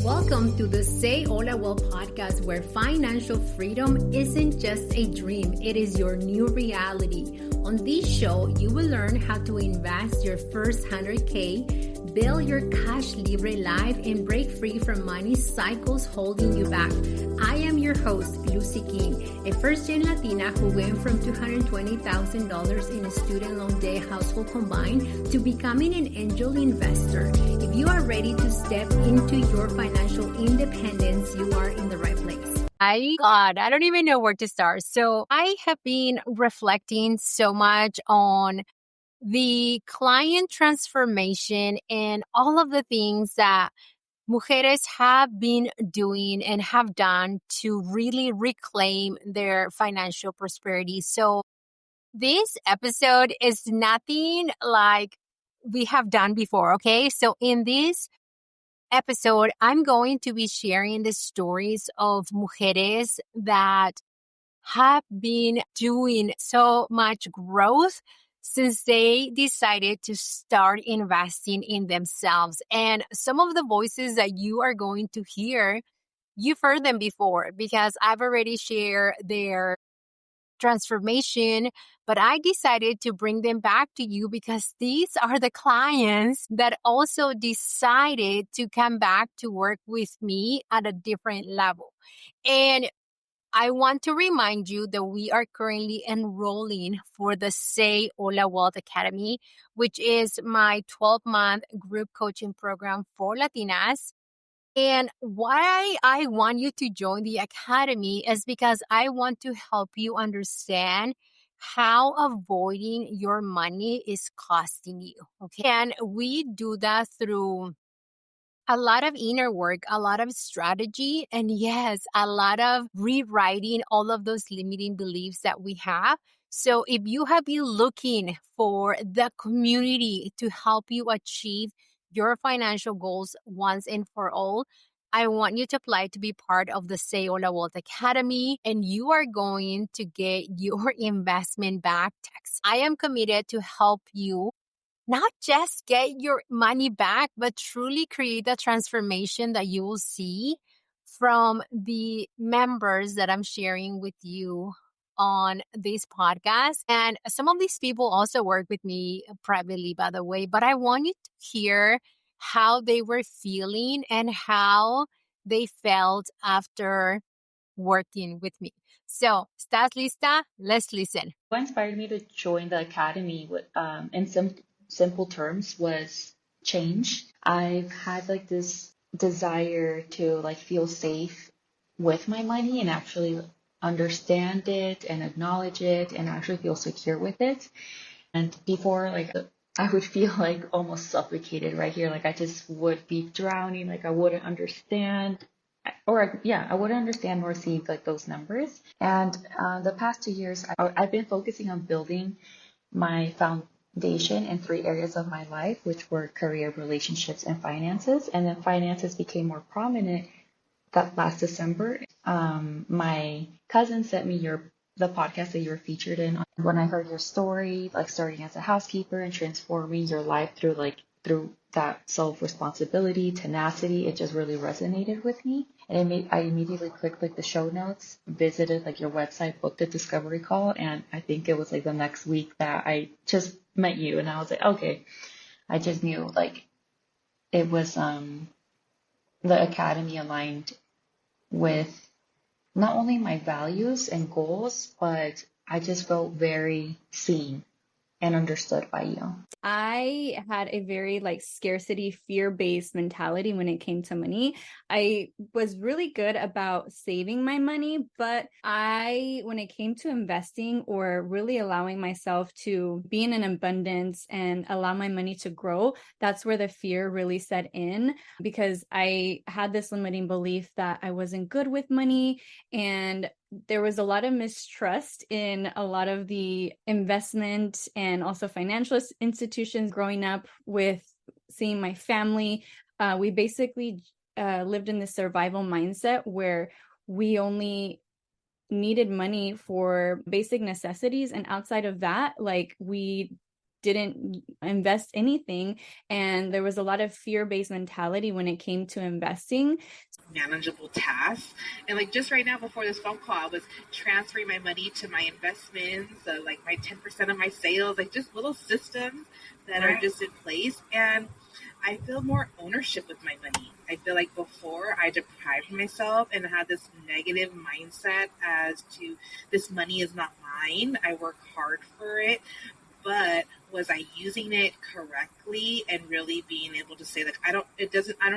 Welcome to the Say Hola Wealth Podcast, where financial freedom isn't just a dream, it is your new reality. On this show, you will learn how to invest your first 100K, build your cash libre life, and break free from money cycles holding you back. I am your host, Luzy King, a first-gen Latina who went from $220,000 in a student loan debt household combined to becoming an angel investor. If you are ready to step into your financial independence, you are in the right place. God, I don't even know where to start. So I have been reflecting so much on the client transformation and all of the things that mujeres have been doing and have done to really reclaim their financial prosperity. So this episode is nothing like we have done before, okay? So in this episode, I'm going to be sharing the stories of mujeres that have been doing so much growth since they decided to start investing in themselves. And some of the voices that you are going to hear, you've heard them before because I've already shared their transformation, but I decided to bring them back to you because these are the clients that also decided to come back to work with me at a different level. And I want to remind you that we are currently enrolling for the Say Hola Wealth Academy, which is my 12-month group coaching program for Latinas. And why I want you to join the academy is because I want to help you understand how avoiding your money is costing you. Okay. And we do that through a lot of inner work, a lot of strategy, and yes, a lot of rewriting all of those limiting beliefs that we have. So if you have been looking for the community to help you achieve your financial goals once and for all, I want you to apply to be part of the Say Hola Wealth Academy, and you are going to get your investment back tax. I am committed to help you not just get your money back, but truly create the transformation that you will see from the members that I'm sharing with you on this podcast. And some of these people also work with me privately, by the way, but I want you to hear how they were feeling and how they felt after working with me. So, ¿estás lista? Let's listen. What inspired me to join the academy in some simple terms was change. I've had like this desire to like feel safe with my money and actually understand it and acknowledge it and actually feel secure with it. And before, like I would feel like almost suffocated right here. Like I just would be drowning. Like I wouldn't understand I wouldn't understand nor see like those numbers. And the past 2 years, I've been focusing on building my foundation in 3 areas of my life, which were career, relationships, and finances. And then finances became more prominent that last December. My cousin sent me the podcast that you were featured in. When I heard your story, like starting as a housekeeper and transforming your life through that self-responsibility, tenacity, it just really resonated with me. And I immediately clicked like the show notes, visited like your website, booked a discovery call, and I think it was like the next week that I just met you, and I was like, okay, I just knew like it was the academy aligned with not only my values and goals, but I just felt very seen and understood by you. I had a very like scarcity fear-based mentality when it came to money. I was really good about saving my money, but when it came to investing or really allowing myself to be in an abundance and allow my money to grow, that's where the fear really set in, because I had this limiting belief that I wasn't good with money, and there was a lot of mistrust in a lot of the investment and also financial institutions growing up with seeing my family. We basically lived in this survival mindset where we only needed money for basic necessities. And outside of that, like we didn't invest anything. And there was a lot of fear-based mentality when it came to investing. Manageable tasks. And like just right now before this phone call, I was transferring my money to my investments, like my 10% of my sales, like just little systems that are just in place. And I feel more ownership with my money. I feel like before I deprived myself and had this negative mindset as to this money is not mine. I work hard for it. But was I using it correctly and really being able to say that I don't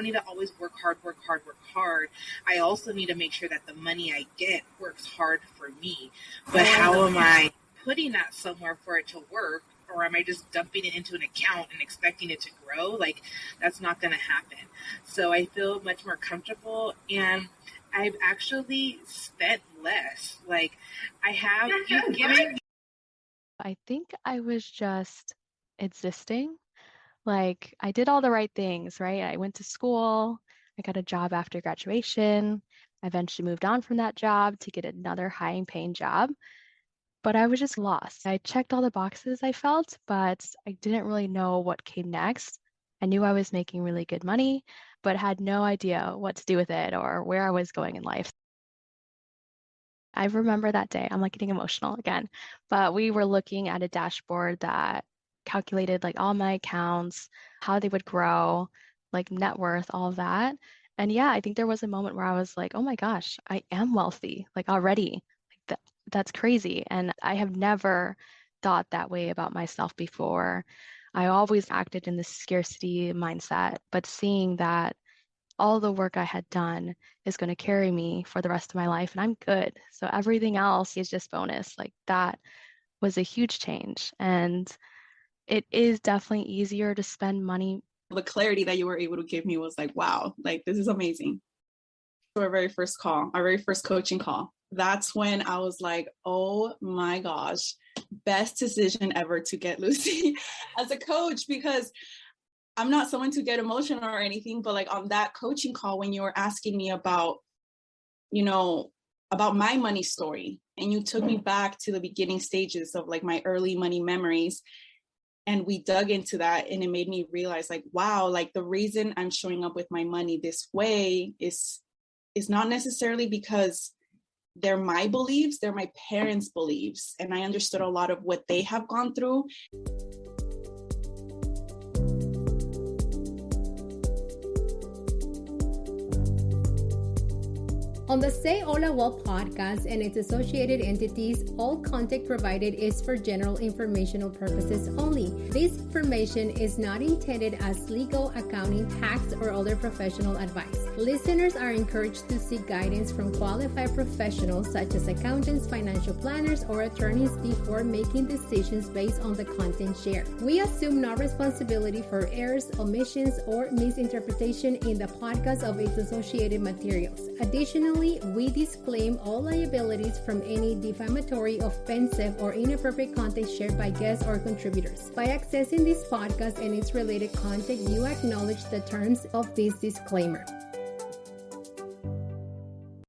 need to always work hard. I also need to make sure that the money I get works hard for me. But how am I putting that somewhere for it to work? Or am I just dumping it into an account and expecting it to grow? Like, that's not going to happen. So I feel much more comfortable, and I've actually spent less. Like, you've given. I think I was just existing. Like, I did all the right things, right? I went to school, I got a job after graduation. I eventually moved on from that job to get another high-paying job. But I was just lost. I checked all the boxes, I felt, but I didn't really know what came next. I knew I was making really good money, but had no idea what to do with it or where I was going in life. I remember that day, I'm like getting emotional again, but we were looking at a dashboard that calculated like all my accounts, how they would grow, like net worth, all of that. And yeah, I think there was a moment where I was like, oh my gosh, I am wealthy, like already. Like that's crazy. And I have never thought that way about myself before. I always acted in this scarcity mindset, but seeing that all the work I had done is going to carry me for the rest of my life, and I'm good. So everything else is just bonus. Like that was a huge change. And it is definitely easier to spend money. The clarity that you were able to give me was like, wow, like this is amazing. Our very first call, our very first coaching call. That's when I was like, oh my gosh, best decision ever to get Luzy as a coach, because I'm not someone to get emotional or anything, but like on that coaching call, when you were asking me about, about my money story, and you took me back to the beginning stages of like my early money memories, and we dug into that, and it made me realize like, wow, like the reason I'm showing up with my money this way is not necessarily because they're my beliefs, they're my parents' beliefs. And I understood a lot of what they have gone through. On the Say Hola Wealth Podcast and its associated entities, all content provided is for general informational purposes only. This information is not intended as legal, accounting, tax, or other professional advice. Listeners are encouraged to seek guidance from qualified professionals such as accountants, financial planners, or attorneys before making decisions based on the content shared. We assume no responsibility for errors, omissions, or misinterpretation in the podcast of its associated materials. Additionally, we disclaim all liabilities from any defamatory, offensive, or inappropriate content shared by guests or contributors. By accessing this podcast and its related content, you acknowledge the terms of this disclaimer.